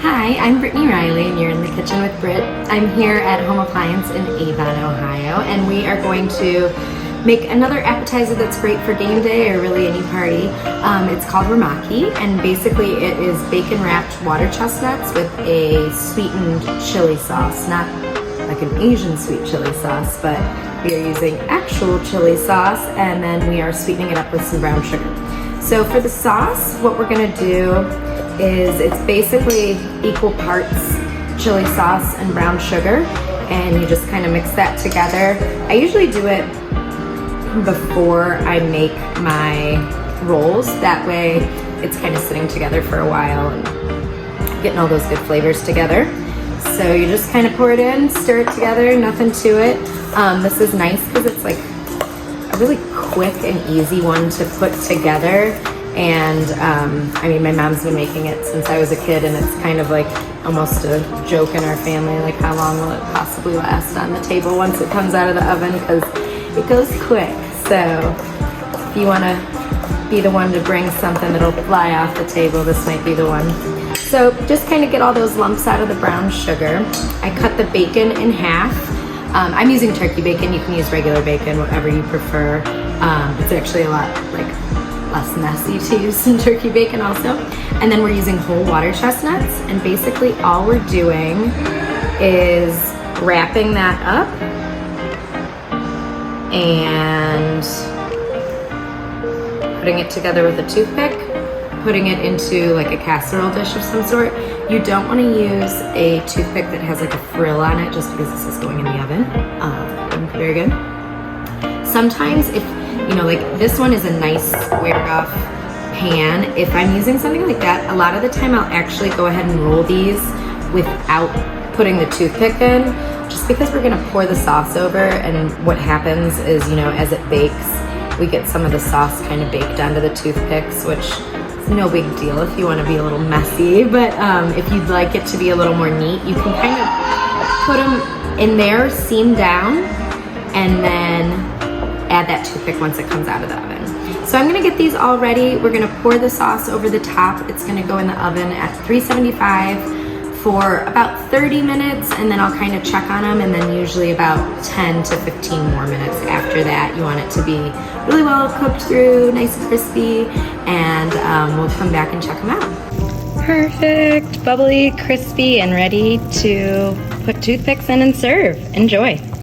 Hi, I'm Brittany Riley and you're in the kitchen with Britt. I'm here at Home Appliance in Avon, Ohio, and we are going to make another appetizer that's great for game day or really any party. It's called Rumaki, and basically it is bacon wrapped water chestnuts with a sweetened chili sauce. Not like an Asian sweet chili sauce, but we are using actual chili sauce, and then we are sweetening it up with some brown sugar. So for the sauce, what we're gonna do is it's basically equal parts chili sauce and brown sugar, and you just kind of mix that together. I usually do it before I make my rolls. That way it's kind of sitting together for a while and getting all those good flavors together. So you just kind of pour it in, stir it together, nothing to it. This is nice because it's like a really quick and easy one to put together. And I mean, my mom's been making it since I was a kid, and it's kind of like almost a joke in our family, like how long will it possibly last on the table once it comes out of the oven, because it goes quick. So if you want to be the one to bring something that'll fly off the table, this might be the one. So just kind of get all those lumps out of the brown sugar. I cut the bacon in half. I'm using turkey bacon. You can use regular bacon, whatever you prefer. It's actually a lot less messy to use some turkey bacon also. And then we're using whole water chestnuts, and basically all we're doing is wrapping that up and putting it together with a toothpick, putting it into like a casserole dish of some sort. You don't want to use a toothpick that has like a frill on it, just because this is going in the oven. Very good. Sometimes if, you know, like this one is a nice squared off pan. If I'm using something like that, a lot of the time I'll actually go ahead and roll these without putting the toothpick in, just because we're gonna pour the sauce over, and what happens is, you know, as it bakes, we get some of the sauce kind of baked onto the toothpicks, which is no big deal if you wanna be a little messy, but if you'd like it to be a little more neat, you can kind of put them in there, seam down, and then add that toothpick once it comes out of the oven. So I'm gonna get these all ready. We're gonna pour the sauce over the top. It's gonna go in the oven at 375 for about 30 minutes, and then I'll kind of check on them, and then usually about 10 to 15 more minutes after that. You want it to be really well cooked through, nice and crispy, and we'll come back and check them out. Perfect, bubbly, crispy, and ready to put toothpicks in and serve. Enjoy.